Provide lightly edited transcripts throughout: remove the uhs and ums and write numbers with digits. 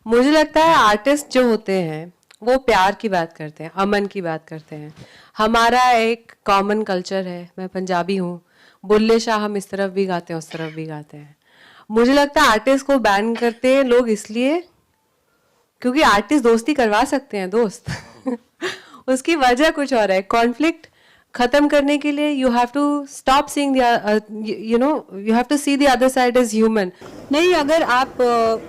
मुझे लगता है आर्टिस्ट जो होते हैं वो प्यार की बात करते हैं, अमन की बात करते हैं। हमारा एक कॉमन कल्चर है, मैं पंजाबी हूँ, बुल्ले शाह हम इस तरफ भी गाते हैं उस तरफ भी गाते हैं। मुझे लगता है आर्टिस्ट को बैन करते हैं लोग इसलिए क्योंकि आर्टिस्ट दोस्ती करवा सकते हैं दोस्त। उसकी वजह कुछ और है। कॉन्फ्लिक्ट खत्म करने के लिए you have to stop seeing you know you have to see the other side as human. नहीं, अगर आप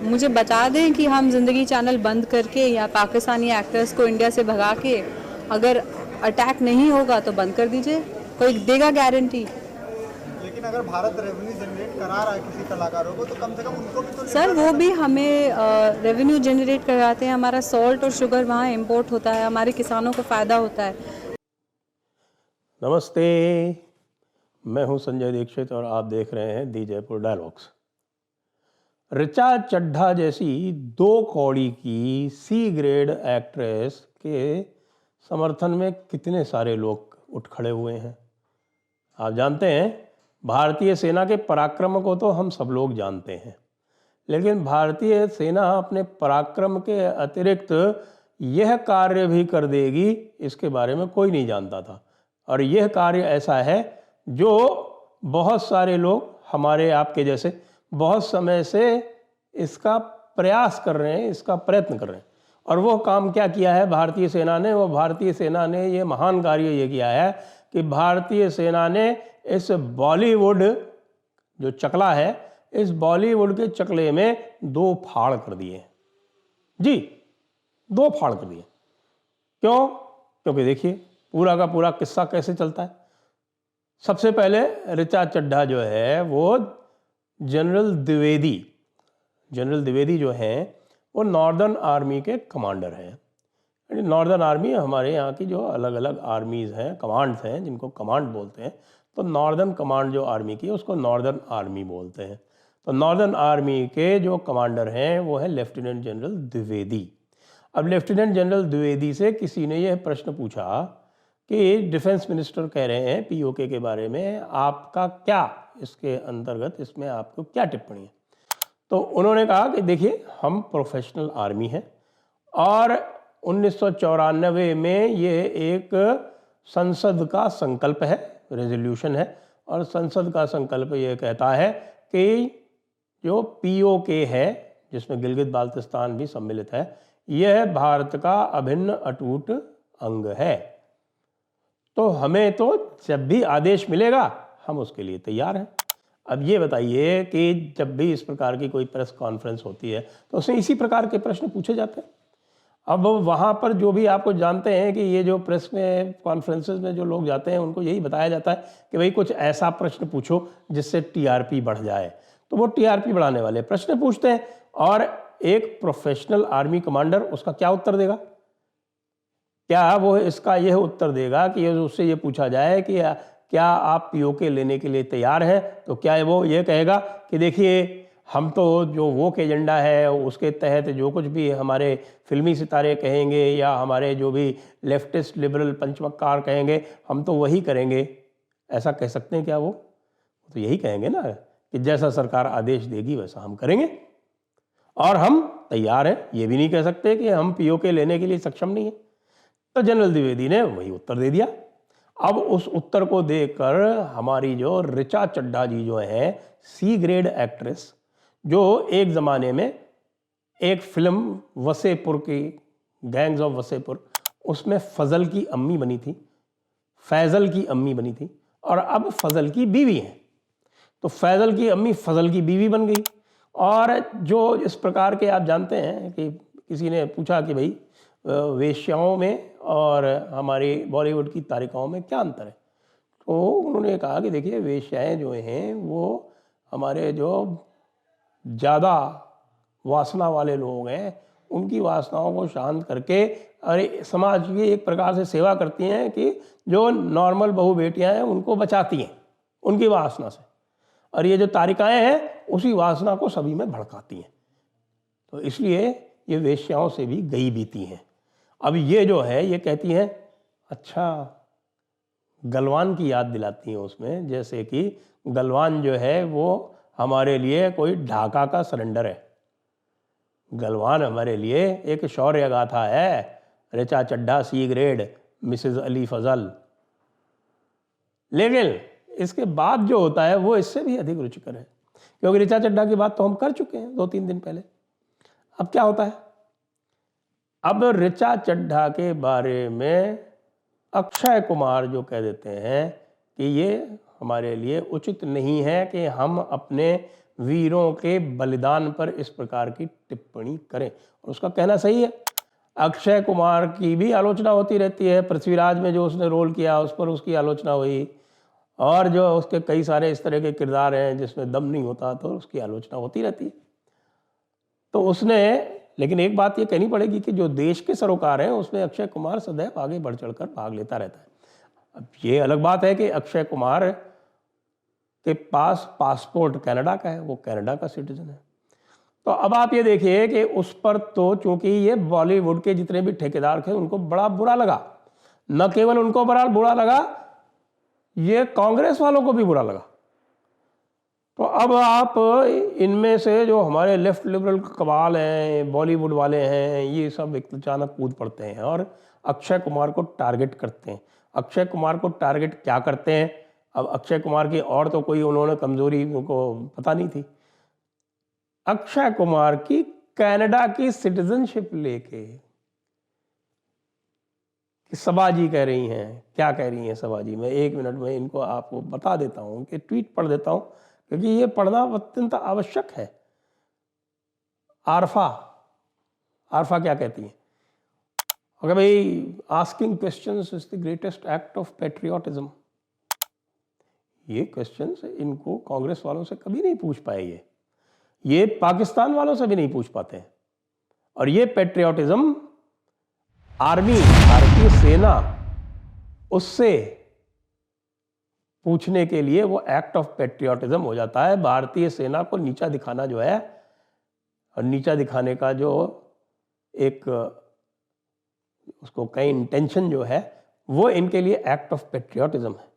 मुझे बता दें कि हम ज़िंदगी चैनल बंद करके या पाकिस्तानी एक्टर्स को इंडिया से भगा के अगर अटैक नहीं होगा तो बंद कर दीजिए, कोई देगा गारंटी? लेकिन अगर भारत रेवेन्यू जनरेट करा रहा है किसी कलाकारों को तो कम से कम उनको भी तो सर वो भी हमें रेवेन्यू जनरेट करवाते हैं। हमारा सॉल्ट और शुगर वहाँ इंपोर्ट होता है, हमारे किसानों को फ़ायदा होता है। नमस्ते, मैं हूं संजय दीक्षित और आप देख रहे हैं दी जयपुर डायलॉग्स। ऋचा चड्ढा जैसी 2 कौड़ी की सी ग्रेड एक्ट्रेस के समर्थन में कितने सारे लोग उठ खड़े हुए हैं। आप जानते हैं, भारतीय सेना के पराक्रम को तो हम सब लोग जानते हैं, लेकिन भारतीय सेना अपने पराक्रम के अतिरिक्त यह कार्य भी कर देगी, इसके बारे में कोई नहीं जानता था। और यह कार्य ऐसा है जो बहुत सारे लोग हमारे आपके जैसे बहुत समय से इसका प्रयास कर रहे हैं, इसका प्रयत्न कर रहे हैं। और वो काम क्या किया है भारतीय सेना ने? वो भारतीय सेना ने ये महान कार्य ये किया है कि भारतीय सेना ने इस बॉलीवुड जो चकला है, इस बॉलीवुड के चकले में 2 फाड़ कर दिए। जी, 2 फाड़ कर दिए। क्यों? क्योंकि देखिए पूरा का पूरा किस्सा कैसे चलता है। सबसे पहले ऋचा चड्ढा जो है वो जनरल द्विवेदी जो हैं वो नॉर्दर्न आर्मी के कमांडर हैं। नॉर्दर्न आर्मी हमारे यहाँ की जो अलग अलग आर्मीज़ हैं, कमांड्स हैं, जिनको कमांड बोलते हैं। तो नॉर्दर्न कमांड जो आर्मी की है उसको नॉर्दर्न आर्मी बोलते हैं। तो नॉर्दर्न आर्मी के जो कमांडर हैं वो है लेफ्टिनेंट जनरल द्विवेदी। अब लेफ्टिनेंट जनरल द्विवेदी से किसी ने यह प्रश्न पूछा कि डिफेंस मिनिस्टर कह रहे हैं पीओके के बारे में, आपका क्या इसके अंतर्गत, इसमें आपको क्या टिप्पणी है? तो उन्होंने कहा कि देखिए, हम प्रोफेशनल आर्मी हैं और 1994 में ये एक संसद का संकल्प है, रेजोल्यूशन है, और संसद का संकल्प ये कहता है कि जो पीओके है, जिसमें गिलगित बाल्तिस्तान भी सम्मिलित है, यह भारत का अभिन्न अटूट अंग है। तो हमें तो जब भी आदेश मिलेगा हम उसके लिए तैयार हैं। अब ये बताइए कि जब भी इस प्रकार की कोई प्रेस कॉन्फ्रेंस होती है तो उसमें इसी प्रकार के प्रश्न पूछे जाते हैं। अब वहाँ पर जो भी आपको जानते हैं कि ये जो प्रेस में कॉन्फ्रेंसेस में जो लोग जाते हैं उनको यही बताया जाता है कि भाई कुछ ऐसा प्रश्न पूछो जिससे टीआरपी बढ़ जाए। तो वो टीआरपी बढ़ाने वाले प्रश्न पूछते हैं और एक प्रोफेशनल आर्मी कमांडर उसका क्या उत्तर देगा? क्या वो इसका यह उत्तर देगा कि उससे ये पूछा जाए कि क्या आप पीओके लेने के लिए तैयार हैं? तो क्या वो ये कहेगा कि देखिए, हम तो जो वोक एजेंडा है उसके तहत जो कुछ भी हमारे फिल्मी सितारे कहेंगे या हमारे जो भी लेफ्टिस्ट लिबरल पंचमक्कार कहेंगे हम तो वही करेंगे, ऐसा कह सकते हैं क्या वो? तो यही कहेंगे ना कि जैसा सरकार आदेश देगी वैसा हम करेंगे और हम तैयार हैं। ये भी नहीं कह सकते कि हम पीओके लेने के लिए सक्षम नहीं हैं। तो जनरल द्विवेदी ने वही उत्तर दे दिया। अब उस उत्तर को देखकर हमारी जो ऋचा चड्ढा जी जो हैं, सी ग्रेड एक्ट्रेस, जो एक ज़माने में एक फिल्म वसेपुर की, गैंग्स ऑफ वसेपुर, उसमें फजल की अम्मी बनी थी, फैज़ल की अम्मी बनी थी, और अब फजल की बीवी हैं। तो फैज़ल की अम्मी फजल की बीवी बन गई। और जो इस प्रकार के आप जानते हैं कि किसी ने पूछा कि भाई वेश्याओं में और हमारी बॉलीवुड की तारिकाओं में क्या अंतर है? तो उन्होंने कहा कि देखिए, वेश्याएं जो हैं वो हमारे जो ज़्यादा वासना वाले लोग हैं उनकी वासनाओं को शांत करके अरे समाज की एक प्रकार से सेवा करती हैं कि जो नॉर्मल बहू बेटियां हैं उनको बचाती हैं उनकी वासना से, और ये जो तारिकाएं हैं उसी वासना को सभी में भड़काती हैं। तो इसलिए ये वेश्याओं से भी गई बीती हैं। अब ये जो है ये कहती हैं, अच्छा, गलवान की याद दिलाती हैं उसमें, जैसे कि गलवान जो है वो हमारे लिए कोई ढाका का सरेंडर है। गलवान हमारे लिए एक शौर्य गाथा है, Richa Chadha C grade Mrs Ali Fazal. लेकिन इसके बाद जो होता है वो इससे भी अधिक रुचिकर है, क्योंकि ऋचा चड्ढा की बात तो हम कर चुके हैं 2-3 दिन पहले। अब क्या होता है, अब ऋचा चड्ढा के बारे में अक्षय कुमार जो कह देते हैं कि ये हमारे लिए उचित नहीं है कि हम अपने वीरों के बलिदान पर इस प्रकार की टिप्पणी करें। और उसका कहना सही है। अक्षय कुमार की भी आलोचना होती रहती है, पृथ्वीराज में जो उसने रोल किया उस पर उसकी आलोचना हुई, और जो उसके कई सारे इस तरह के किरदार हैं जिसमें दम नहीं होता तो उसकी आलोचना होती रहती है। तो उसने, लेकिन एक बात ये कहनी पड़ेगी कि जो देश के सरोकार हैं उसमें अक्षय कुमार सदैव आगे बढ़ चढ़कर भाग लेता रहता है। अब ये अलग बात है कि अक्षय कुमार के पास पासपोर्ट कनाडा का है, वो कनाडा का सिटीजन है। तो अब आप ये देखिए कि उस पर तो चूंकि ये बॉलीवुड के जितने भी ठेकेदार थे उनको बड़ा बुरा लगा, न केवल उनको बड़ा बुरा लगा, ये कांग्रेस वालों को भी बुरा लगा। तो अब आप इनमें से जो हमारे लेफ्ट लिबरल कबाल हैं, बॉलीवुड वाले हैं, ये सब एक अचानक कूद पड़ते हैं और अक्षय कुमार को टारगेट करते हैं। अक्षय कुमार को टारगेट क्या करते हैं? अब अक्षय कुमार की और तो कोई उन्होंने कमजोरी उनको पता नहीं थी। अक्षय कुमार की कनाडा की सिटीजनशिप लेके सबा जी कह रही हैं, क्या कह रही हैं सबा जी? मैं 1 मिनट में इनको आपको बता देता हूँ, कि ट्वीट पढ़ देता हूँ क्योंकि ये पढ़ना अत्यंत आवश्यक है। आरफा क्या कहती हैं? अगर भाई, asking questions is the greatest act of patriotism. ये क्वेश्चंस इनको कांग्रेस वालों से कभी नहीं पूछ पाए, ये पाकिस्तान वालों से भी नहीं पूछ पाते हैं। और ये पेट्रियोटिज्म आर्मी, भारतीय सेना, उससे पूछने के लिए वो एक्ट ऑफ पेट्रियोटिज्म हो जाता है। भारतीय सेना को नीचा दिखाना जो है, और नीचा दिखाने का जो एक उसको कई इंटेंशन जो है, वो इनके लिए एक्ट ऑफ पेट्रियोटिज्म है।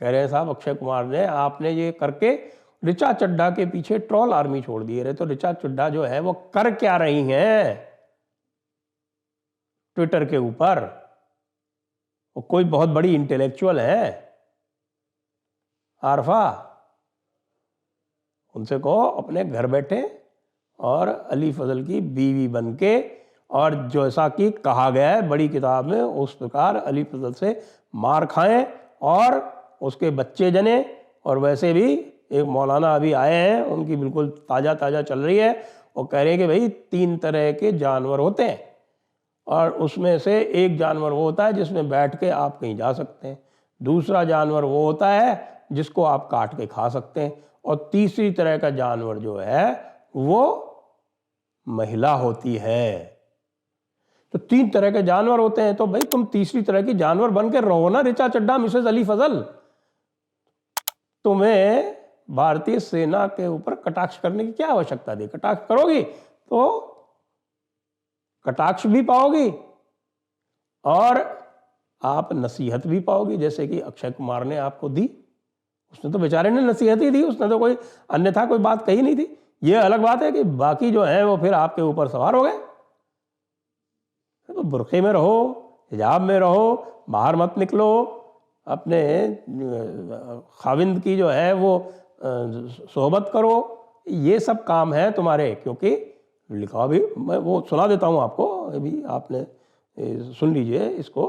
कह रहे हैं साहब अक्षय कुमार ने, आपने ये करके ऋचा चड्ढा के पीछे ट्रोल आर्मी छोड़ दिए रहे। तो ऋचा चड्ढा जो है वो कर क्या रही हैं ट्विटर के ऊपर? वो कोई बहुत बड़ी इंटेलेक्चुअल है आरफा? उनसे कहो अपने घर बैठे और अली फजल की बीवी बनके, और जैसा कि कहा गया है बड़ी किताब में, उस प्रकार अली फजल से मार खाएं और उसके बच्चे जने। और वैसे भी एक मौलाना अभी आए हैं, उनकी बिल्कुल ताज़ा चल रही है, वो कह रहे हैं कि भाई 3 तरह के जानवर होते हैं, और उसमें से एक जानवर वो होता है जिसमें बैठ के आप कहीं जा सकते हैं, दूसरा जानवर वो होता है जिसको आप काट के खा सकते हैं, और तीसरी तरह का जानवर जो है वो महिला होती है। तो 3 तरह के जानवर होते हैं। तो भाई तुम तीसरी तरह की जानवर बन के रहो ना ऋचा चड्ढा, मिसेस अली फजल। तुम्हें भारतीय सेना के ऊपर कटाक्ष करने की क्या आवश्यकता थी? कटाक्ष करोगी तो कटाक्ष भी पाओगी और आप नसीहत भी पाओगी, जैसे कि अक्षय कुमार ने आपको दी। उसने तो बेचारे ने नसीहत ही दी, उसने तो कोई अन्यथा कोई बात कही नहीं थी। ये अलग बात है कि बाकी जो है वो फिर आपके ऊपर सवार हो गए। तो बुर्खे में रहो, हिजाब में रहो, बाहर मत निकलो, अपने खाविंद की जो है वो सोहबत करो। ये सब काम है तुम्हारे। क्योंकि लिखा भी, मैं वो सुना देता हूँ आपको, अभी आपने सुन लीजिए इसको,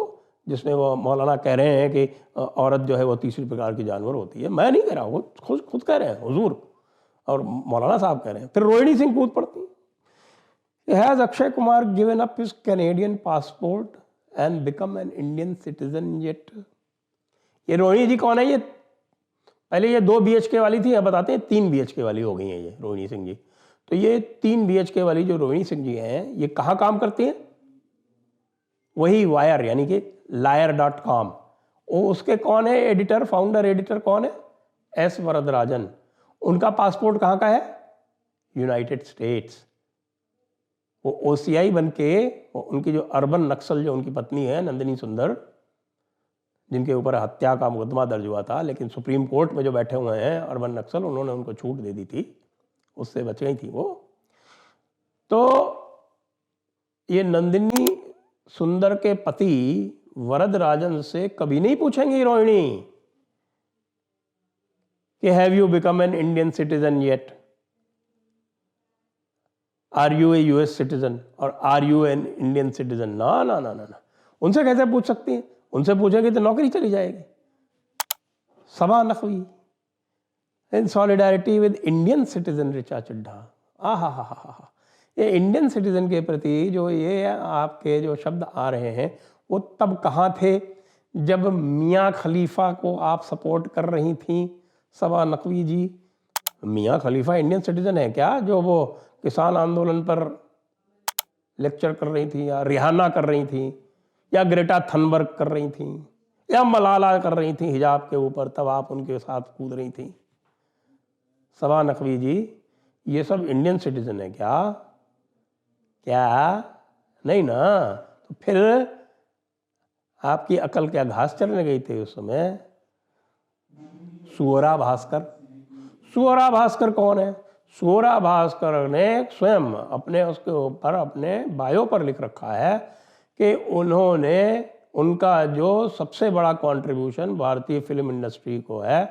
जिसमें वो मौलाना कह रहे हैं कि औरत जो है वो तीसरी प्रकार की जानवर होती है। मैं नहीं कह रहा, वो खुद कह रहे हैं हुजूर, और मौलाना साहब कह रहे हैं। फिर रोहिणी सिंह कूद पड़ती है। Has Akshay Kumar given up his Canadian passport and become an Indian citizen yet? ये रोहिणी जी कौन है? ये पहले ये 2 BHK वाली थी, अब बताते हैं 3 BHK वाली हो गई हैं ये रोहिणी सिंह जी। तो ये 3 BHK वाली जो रोहिणी सिंह जी हैं, ये कहाँ काम करती हैं? वही वायर, यानी कि liar.com। उसके कौन है एडिटर, फाउंडर एडिटर कौन है? S वरदराजन। उनका पासपोर्ट कहाँ का है? United states. वो OCI बन के, उनकी जो अर्बन नक्सल जो उनकी पत्नी है नंदिनी सुंदर, जिनके ऊपर हत्या का मुकदमा दर्ज हुआ था, लेकिन सुप्रीम कोर्ट में जो बैठे हुए हैं अर्बन नक्सल, उन्होंने उनको छूट दे दी थी, उससे बच गई थी वो। तो ये नंदिनी सुंदर के पति वरदराजन से कभी नहीं पूछेंगी रोहिणी कि have you become an Indian citizen yet, are you a US citizen और are you an Indian citizen? ना ना ना ना ना, उनसे कैसे पूछ सकती हैं? उनसे पूछेगी तो नौकरी चली जाएगी। Saba Naqvi in solidarity with Indian citizen Richa Chadha. हा, ये इंडियन सिटीजन के प्रति जो ये आपके जो शब्द आ रहे हैं वो तब कहाँ थे जब मियाँ खलीफा को आप सपोर्ट कर रही थी सबा नकवी जी? मियाँ खलीफा इंडियन सिटीजन है क्या, जो वो किसान आंदोलन पर लेक्चर कर रही थी, या रिहाना कर रही थी, या ग्रेटा थनबर्ग कर रही थी, या मलाला कर रही थी हिजाब के ऊपर, तब आप उनके साथ कूद रही थी? सबा नकवी जी, ये सब इंडियन सिटीजन है क्या? क्या नहीं ना? तो फिर आपकी अकल क्या घास चरने गई थी उस समय? सुअरा भास्कर, सुअरा भास्कर कौन है? सुअरा भास्कर ने स्वयं अपने उसके ऊपर अपने बायो पर लिख रखा है कि उन्होंने उनका जो सबसे बड़ा कंट्रीब्यूशन भारतीय फिल्म इंडस्ट्री को है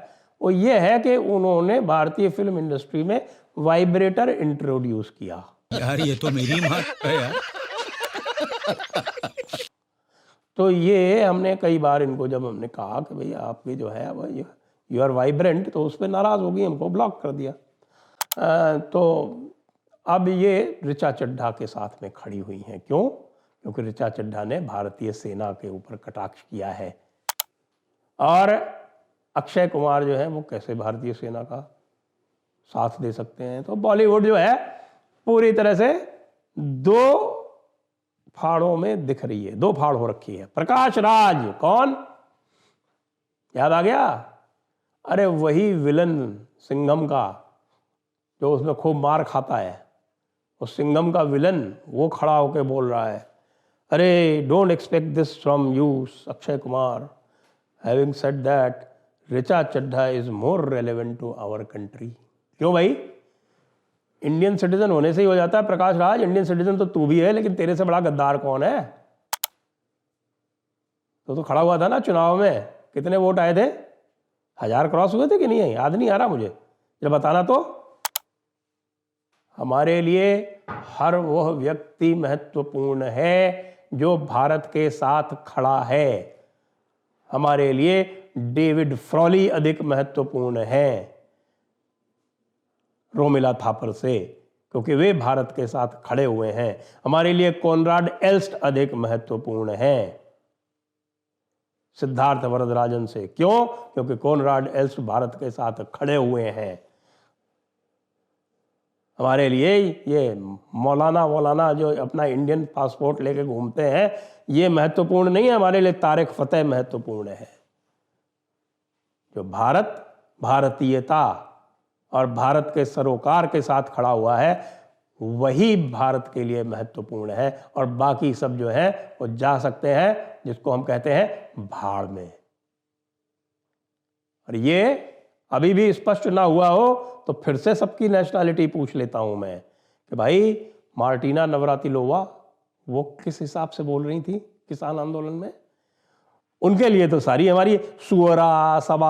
वो ये है कि उन्होंने भारतीय फिल्म इंडस्ट्री में वाइब्रेटर इंट्रोड्यूस किया। यार ये तो मेरी माँ है यार। तो ये हमने कई बार इनको जब हमने कहा कि भाई आपकी जो है वो यू आर वाइब्रेंट, तो उस पर नाराज़ हो गई, हमको ब्लॉक कर दिया। तो अब ये ऋचा चड्ढा के साथ में खड़ी हुई हैं। क्यों? क्योंकि ऋचा चड्ढा ने भारतीय सेना के ऊपर कटाक्ष किया है। और अक्षय कुमार जो है वो कैसे भारतीय सेना का साथ दे सकते हैं? तो बॉलीवुड जो है पूरी तरह से दो फाड़ों में दिख रही है, दो फाड़ हो रखी है। प्रकाश राज कौन? याद आ गया? अरे वही विलन सिंघम का, जो उसमें खूब मार खाता है, उस सिंघम का विलन वो खड़ा होकर बोल रहा है, अरे don't expect this from you Akshay Kumar, having said that Richa Chadha is more relevant to our country. क्यों भाई? इंडियन सिटीजन होने से ही हो जाता है प्रकाश राज? इंडियन सिटीजन तो तू भी है, लेकिन तेरे से बड़ा गद्दार कौन है? तो खड़ा हुआ था ना चुनाव में, कितने वोट आए थे? 1000 क्रॉस हुए थे कि नहीं? याद नहीं आ रहा मुझे, जरा बताना तो। हमारे लिए हर वह व्यक्ति महत्वपूर्ण है जो भारत के साथ खड़ा है। हमारे लिए डेविड फ्रॉली अधिक महत्वपूर्ण है रोमिला थापर से, क्योंकि वे भारत के साथ खड़े हुए हैं। हमारे लिए कोनराड एल्स्ट अधिक महत्वपूर्ण है सिद्धार्थ वरदराजन से। क्यों? क्योंकि कोनराड एल्स्ट भारत के साथ खड़े हुए हैं। हमारे लिए ये मौलाना जो अपना इंडियन पासपोर्ट लेके घूमते हैं ये महत्वपूर्ण नहीं है। हमारे लिए तारिक फतेह महत्वपूर्ण है। जो भारत भारतीयता और भारत के सरोकार के साथ खड़ा हुआ है वही भारत के लिए महत्वपूर्ण है, और बाकी सब जो है वो जा सकते हैं, जिसको हम कहते हैं भाड़ में। और ये अभी भी स्पष्ट ना हुआ हो तो फिर से सबकी नेशनैलिटी पूछ लेता हूं मैं कि भाई मार्टिना नवरातिलोवा वो किस हिसाब से बोल रही थी किसान आंदोलन में? उनके लिए तो सारी हमारी सुअरा, सबा,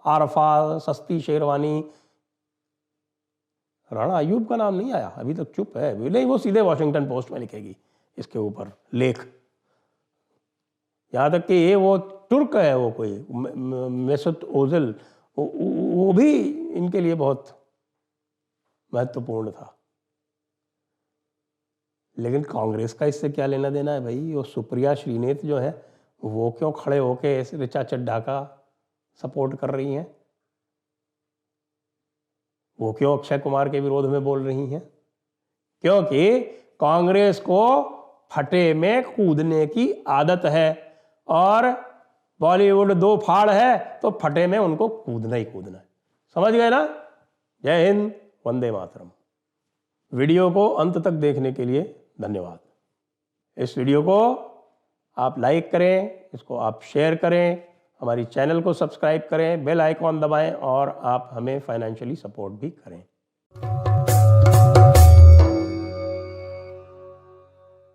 आरफा, सस्ती शेरवानी। राणा अयूब का नाम नहीं आया अभी तक, चुप है। नहीं, वो सीधे वॉशिंगटन पोस्ट में लिखेगी इसके ऊपर लेख। यहाँ तक कि ये वो तुर्क है, वो कोई मेसुत ओजिल, वो भी इनके लिए बहुत महत्वपूर्ण था। लेकिन कांग्रेस का इससे क्या लेना देना है भाई? वो सुप्रिया श्रीनेत जो है वो क्यों खड़े होके ऋचा चड्ढा का सपोर्ट कर रही हैं? वो क्यों अक्षय कुमार के विरोध में बोल रही हैं? क्योंकि कांग्रेस को फटे में कूदने की आदत है, और बॉलीवुड दो फाड़ है तो फटे में उनको कूदना ही कूदना है। समझ गए ना? जय हिंद, वंदे मातरम। वीडियो को अंत तक देखने के लिए धन्यवाद। इस वीडियो को आप लाइक करें, इसको आप शेयर करें, हमारी चैनल को सब्सक्राइब करें, बेल आइकॉन दबाएं, और आप हमें फाइनेंशियली सपोर्ट भी करें।